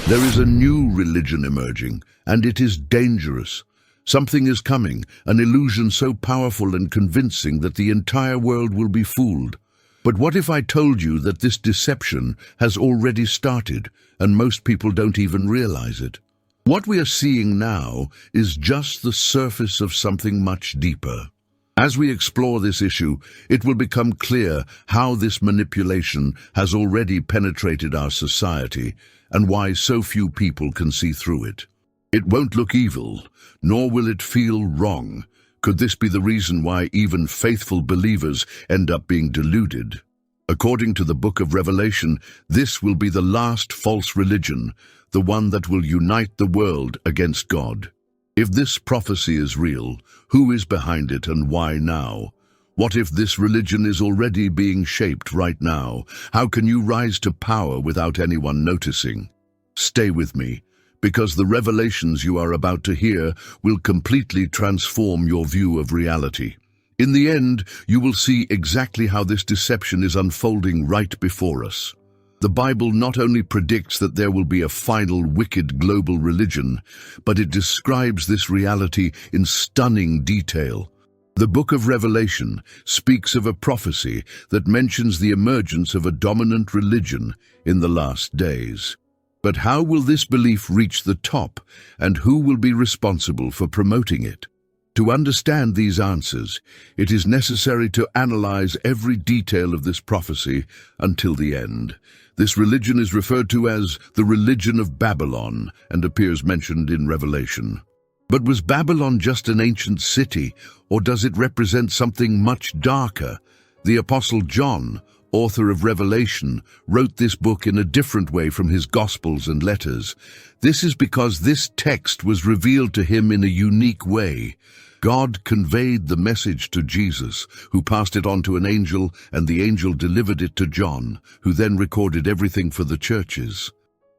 There is a new religion emerging, and it is dangerous. Something is coming, an illusion so powerful and convincing that the entire world will be fooled. But what if I told you that this deception has already started, and most people don't even realize it? What we are seeing now is just the surface of something much deeper. As we explore this issue, it will become clear how this manipulation has already penetrated our society and why so few people can see through it. It won't look evil, nor will it feel wrong. Could this be the reason why even faithful believers end up being deluded? According to the book of Revelation, this will be the last false religion, the one that will unite the world against God. If this prophecy is real, who is behind it and why now? What if this religion is already being shaped right now? How can you rise to power without anyone noticing? Stay with me, because the revelations you are about to hear will completely transform your view of reality. In the end, you will see exactly how this deception is unfolding right before us. The Bible not only predicts that there will be a final wicked global religion, but it describes this reality in stunning detail. The book of Revelation speaks of a prophecy that mentions the emergence of a dominant religion in the last days. But how will this belief reach the top, and who will be responsible for promoting it? To understand these answers, it is necessary to analyze every detail of this prophecy until the end. This religion is referred to as the religion of Babylon and appears mentioned in Revelation. But was Babylon just an ancient city, or does it represent something much darker? The Apostle John, author of Revelation, wrote this book in a different way from his Gospels and letters. This is because this text was revealed to him in a unique way. God conveyed the message to Jesus, who passed it on to an angel, and the angel delivered it to John, who then recorded everything for the churches.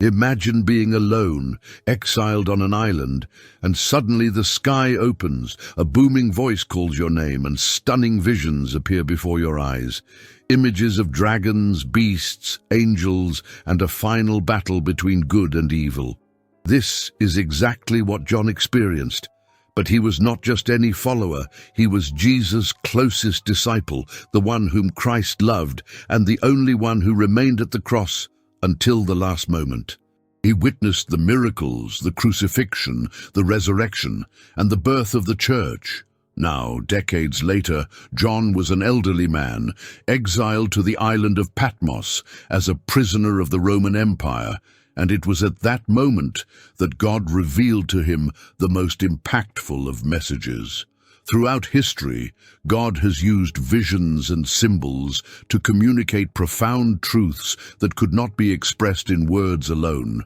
Imagine being alone, exiled on an island, and suddenly the sky opens, a booming voice calls your name, and stunning visions appear before your eyes. Images of dragons, beasts, angels, and a final battle between good and evil. This is exactly what John experienced. But he was not just any follower, he was Jesus' closest disciple, the one whom Christ loved, and the only one who remained at the cross until the last moment. He witnessed the miracles, the crucifixion, the resurrection, and the birth of the church. Now, decades later, John was an elderly man, exiled to the island of Patmos as a prisoner of the Roman Empire, and it was at that moment that God revealed to him the most impactful of messages. Throughout history, God has used visions and symbols to communicate profound truths that could not be expressed in words alone.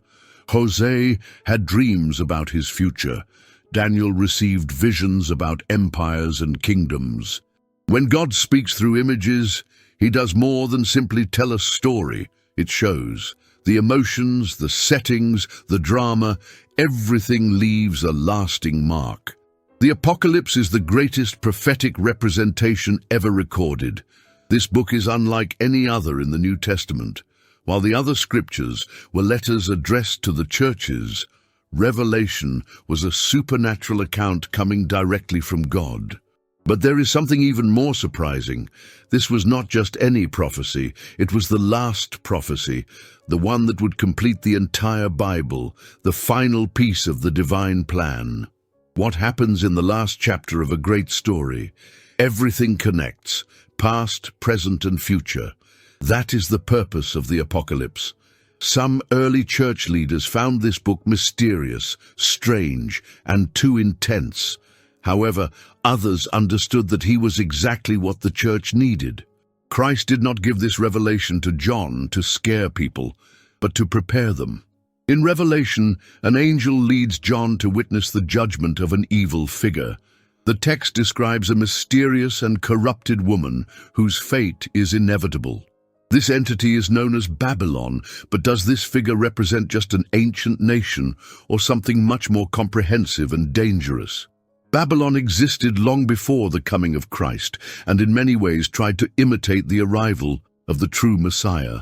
Jose had dreams about his future. Daniel received visions about empires and kingdoms. When God speaks through images, he does more than simply tell a story. It shows. The emotions, the settings, the drama, everything leaves a lasting mark. The Apocalypse is the greatest prophetic representation ever recorded. This book is unlike any other in the New Testament. While the other scriptures were letters addressed to the churches, Revelation was a supernatural account coming directly from God. But there is something even more surprising. This was not just any prophecy, it was the last prophecy, the one that would complete the entire Bible, the final piece of the divine plan. What happens in the last chapter of a great story? Everything connects, past, present, and future. That is the purpose of the Apocalypse. Some early church leaders found this book mysterious, strange, and too intense. However, others understood that he was exactly what the church needed. Christ did not give this revelation to John to scare people, but to prepare them. In Revelation, an angel leads John to witness the judgment of an evil figure. The text describes a mysterious and corrupted woman whose fate is inevitable. This entity is known as Babylon, but does this figure represent just an ancient nation or something much more comprehensive and dangerous? Babylon existed long before the coming of Christ, and in many ways tried to imitate the arrival of the true Messiah.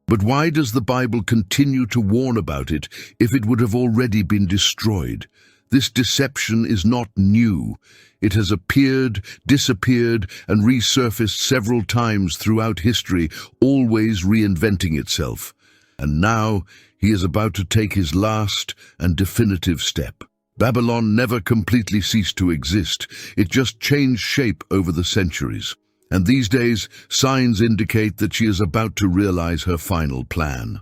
But why does the Bible continue to warn about it if it would have already been destroyed? This deception is not new. It has appeared, disappeared, and resurfaced several times throughout history, always reinventing itself. And now he is about to take his last and definitive step. Babylon never completely ceased to exist. It just changed shape over the centuries. And these days, signs indicate that she is about to realize her final plan.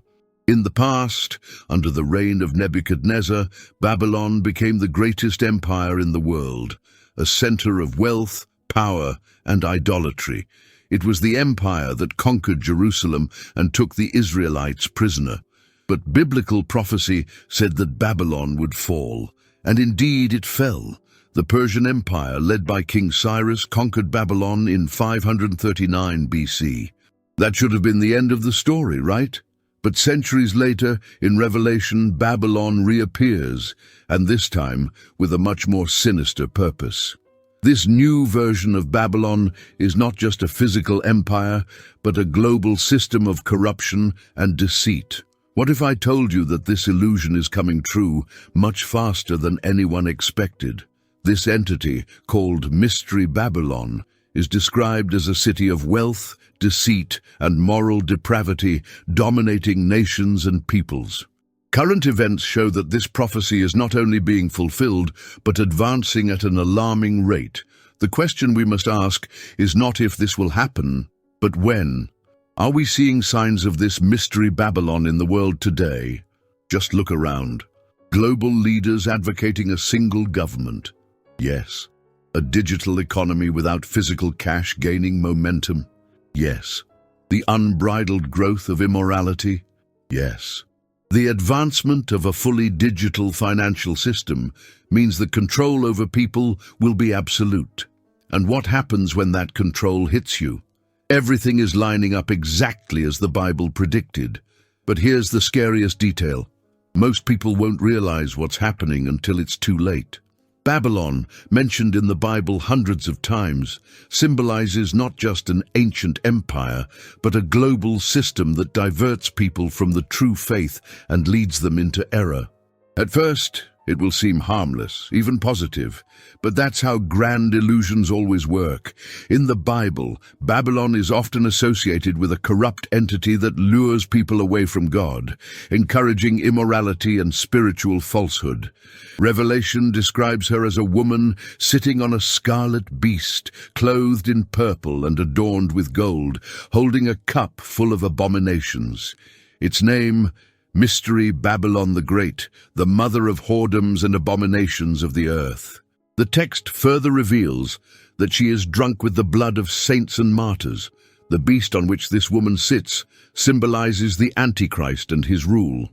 In the past, under the reign of Nebuchadnezzar, Babylon became the greatest empire in the world, a center of wealth, power, and idolatry. It was the empire that conquered Jerusalem and took the Israelites prisoner. But biblical prophecy said that Babylon would fall, and indeed it fell. The Persian Empire, led by King Cyrus, conquered Babylon in 539 BC. That should have been the end of the story, right? But centuries later, in Revelation, Babylon reappears, and this time with a much more sinister purpose. This new version of Babylon is not just a physical empire, but a global system of corruption and deceit. What if I told you that this illusion is coming true much faster than anyone expected? This entity, called Mystery Babylon, is described as a city of wealth, deceit, and moral depravity, dominating nations and peoples. Current events show that this prophecy is not only being fulfilled, but advancing at an alarming rate. The question we must ask is not if this will happen, but when. Are we seeing signs of this Mystery Babylon in the world today? Just look around. Global leaders advocating a single government. Yes. A digital economy without physical cash gaining momentum. Yes. The unbridled growth of immorality. Yes. The advancement of a fully digital financial system means that control over people will be absolute. And what happens when that control hits you? Everything is lining up exactly as the Bible predicted. But here's the scariest detail. Most people won't realize what's happening until it's too late. Babylon, mentioned in the Bible hundreds of times, symbolizes not just an ancient empire, but a global system that diverts people from the true faith and leads them into error. At first, it will seem harmless, even positive, but that's how grand illusions always work. In the Bible, Babylon is often associated with a corrupt entity that lures people away from God, encouraging immorality and spiritual falsehood. Revelation describes her as a woman sitting on a scarlet beast, clothed in purple and adorned with gold, holding a cup full of abominations. Its name, Mystery Babylon the Great, the mother of whoredoms and abominations of the earth. The text further reveals that she is drunk with the blood of saints and martyrs. The beast on which this woman sits symbolizes the Antichrist and his rule.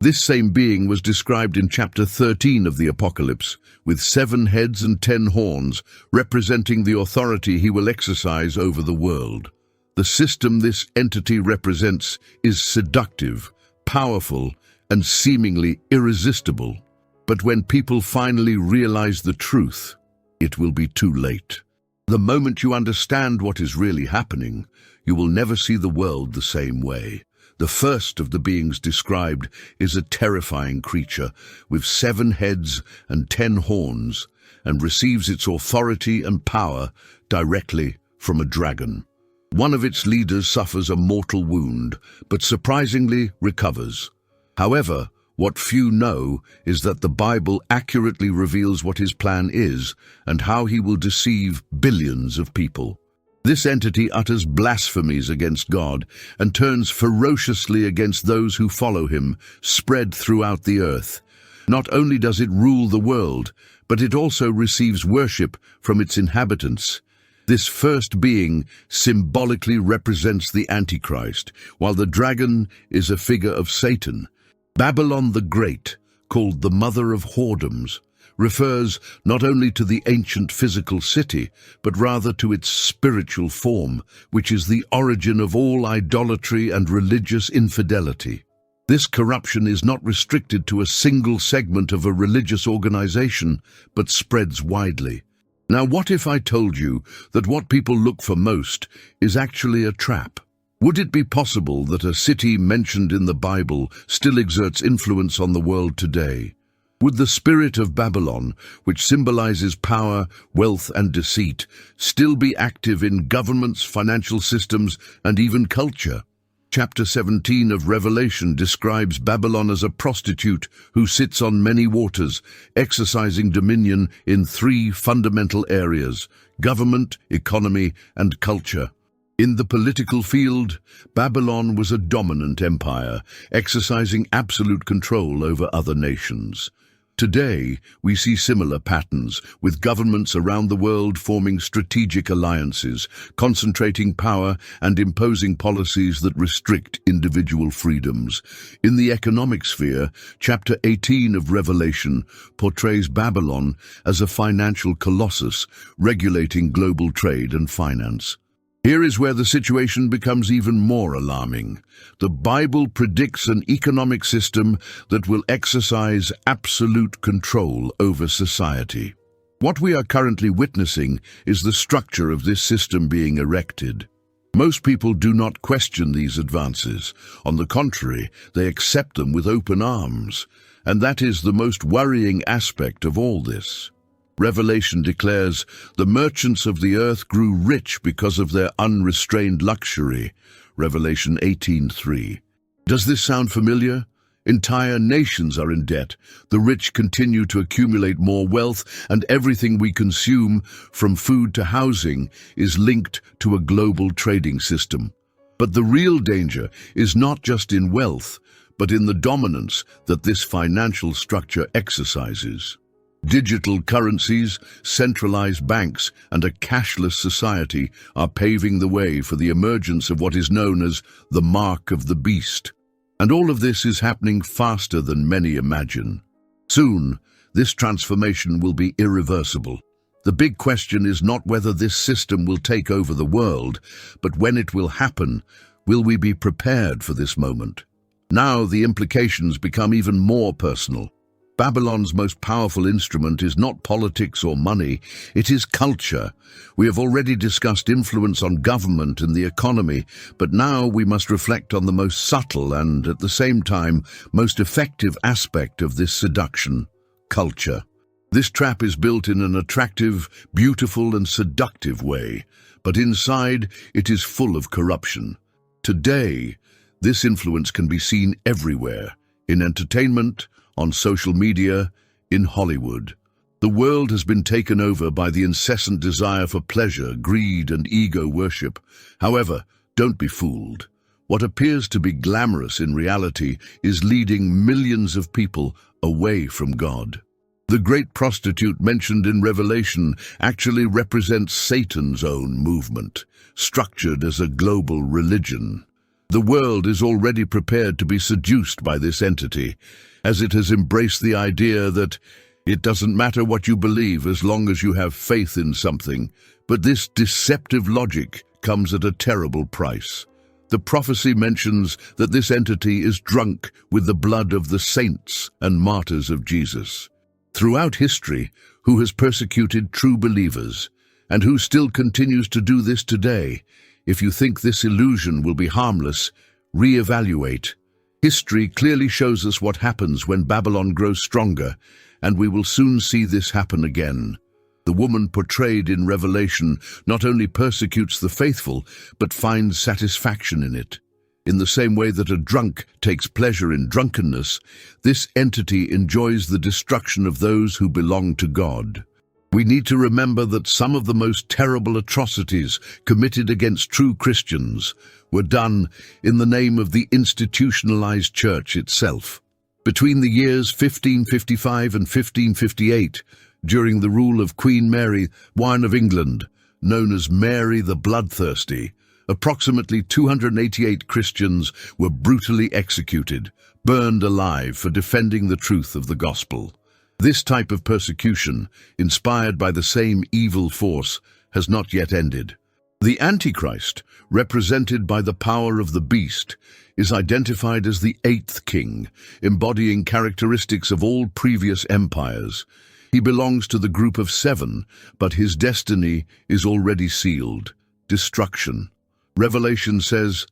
This same being was described in chapter 13 of the Apocalypse, with 7 heads and 10 horns, representing the authority he will exercise over the world. The system this entity represents is seductive, powerful, and seemingly irresistible. But when people finally realize the truth, it will be too late. The moment you understand what is really happening, you will never see the world the same way. The first of the beings described is a terrifying creature with 7 heads and 10 horns, and receives its authority and power directly from a dragon. One of its leaders suffers a mortal wound, but surprisingly recovers. However, what few know is that the Bible accurately reveals what his plan is and how he will deceive billions of people. This entity utters blasphemies against God and turns ferociously against those who follow him, spread throughout the earth. Not only does it rule the world, but it also receives worship from its inhabitants. This first being symbolically represents the Antichrist, while the dragon is a figure of Satan. Babylon the Great, called the mother of whoredoms, refers not only to the ancient physical city, but rather to its spiritual form, which is the origin of all idolatry and religious infidelity. This corruption is not restricted to a single segment of a religious organization, but spreads widely. Now, what if I told you that what people look for most is actually a trap? Would it be possible that a city mentioned in the Bible still exerts influence on the world today? Would the spirit of Babylon, which symbolizes power, wealth, and deceit, still be active in governments, financial systems, and even culture? Chapter 17 of Revelation describes Babylon as a prostitute who sits on many waters, exercising dominion in three fundamental areas: government, economy, and culture. In the political field, Babylon was a dominant empire, exercising absolute control over other nations. Today, we see similar patterns, with governments around the world forming strategic alliances, concentrating power and imposing policies that restrict individual freedoms. In the economic sphere, chapter 18 of Revelation portrays Babylon as a financial colossus, regulating global trade and finance. Here is where the situation becomes even more alarming. The Bible predicts an economic system that will exercise absolute control over society. What we are currently witnessing is the structure of this system being erected. Most people do not question these advances. On the contrary, they accept them with open arms. And that is the most worrying aspect of all this. Revelation declares, "The merchants of the earth grew rich because of their unrestrained luxury." Revelation 18:3. Does this sound familiar? Entire nations are in debt. The rich continue to accumulate more wealth, and everything we consume, from food to housing, is linked to a global trading system. But the real danger is not just in wealth, but in the dominance that this financial structure exercises. Digital currencies, centralized banks, and a cashless society are paving the way for the emergence of what is known as the mark of the beast. And all of this is happening faster than many imagine. Soon, this transformation will be irreversible. The big question is not whether this system will take over the world, but when it will happen. Will we be prepared for this moment? Now the implications become even more personal. Babylon's most powerful instrument is not politics or money, it is culture. We have already discussed influence on government and the economy, but now we must reflect on the most subtle and, at the same time, most effective aspect of this seduction: culture. This trap is built in an attractive, beautiful, and seductive way, but inside it is full of corruption. Today, this influence can be seen everywhere: in entertainment, on social media, in Hollywood. The world has been taken over by the incessant desire for pleasure, greed, and ego worship. However, don't be fooled. What appears to be glamorous in reality is leading millions of people away from God. The great prostitute mentioned in Revelation actually represents Satan's own movement, structured as a global religion. The world is already prepared to be seduced by this entity, as it has embraced the idea that it doesn't matter what you believe as long as you have faith in something. But this deceptive logic comes at a terrible price. The prophecy mentions that this entity is drunk with the blood of the saints and martyrs of Jesus. Throughout history, who has persecuted true believers, and who still continues to do this today? If you think this illusion will be harmless, re-evaluate. History clearly shows us what happens when Babylon grows stronger, and we will soon see this happen again. The woman portrayed in Revelation not only persecutes the faithful, but finds satisfaction in it. In the same way that a drunk takes pleasure in drunkenness, this entity enjoys the destruction of those who belong to God. We need to remember that some of the most terrible atrocities committed against true Christians were done in the name of the institutionalized church itself. Between the years 1555 and 1558, during the rule of Queen Mary, I of England, known as Mary the Bloodthirsty, approximately 288 Christians were brutally executed, burned alive for defending the truth of the gospel. This type of persecution, inspired by the same evil force, has not yet ended. The Antichrist, represented by the power of the beast, is identified as the eighth king, embodying characteristics of all previous empires. He belongs to the group of 7, but his destiny is already sealed: destruction. Revelation says,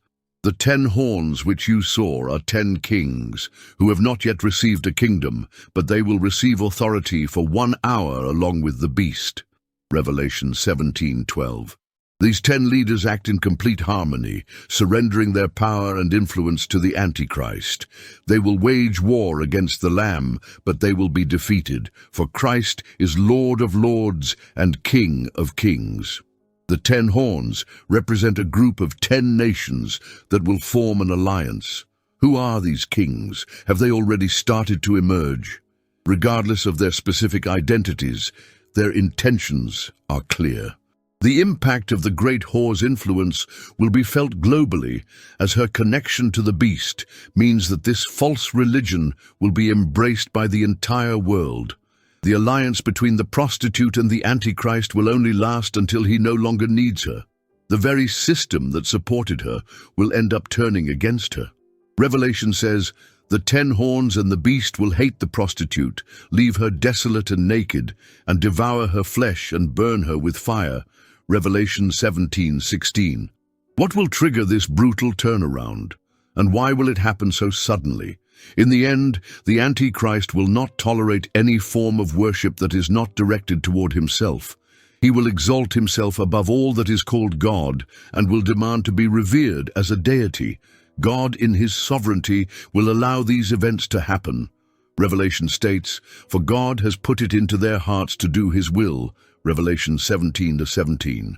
The 10 horns which you saw are 10 kings, who have not yet received a kingdom, but they will receive authority for 1 hour along with the beast. Revelation 17:12. These 10 leaders act in complete harmony, surrendering their power and influence to the Antichrist. They will wage war against the Lamb, but they will be defeated, for Christ is Lord of lords and King of kings. The 10 horns represent a group of 10 nations that will form an alliance. Who are these kings? Have they already started to emerge? Regardless of their specific identities, their intentions are clear. The impact of the great whore's influence will be felt globally, as her connection to the beast means that this false religion will be embraced by the entire world. The alliance between the prostitute and the Antichrist will only last until he no longer needs her. The very system that supported her will end up turning against her. Revelation says, "The 10 horns and the beast will hate the prostitute, leave her desolate and naked, and devour her flesh and burn her with fire." Revelation 17:16. What will trigger this brutal turnaround? And why will it happen so suddenly? In the end, the Antichrist will not tolerate any form of worship that is not directed toward himself. He will exalt himself above all that is called God and will demand to be revered as a deity. God, in his sovereignty, will allow these events to happen. Revelation states, "For God has put it into their hearts to do his will." Revelation 17:17.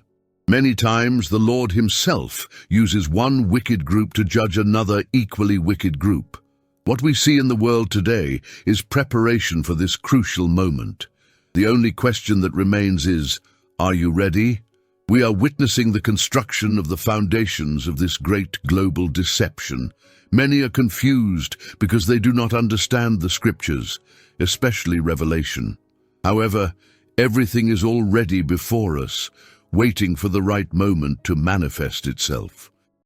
Many times the Lord himself uses one wicked group to judge another equally wicked group. What we see in the world today is preparation for this crucial moment. The only question that remains is, are you ready? We are witnessing the construction of the foundations of this great global deception. Many are confused because they do not understand the scriptures, especially Revelation. However, everything is already before us, waiting for the right moment to manifest itself.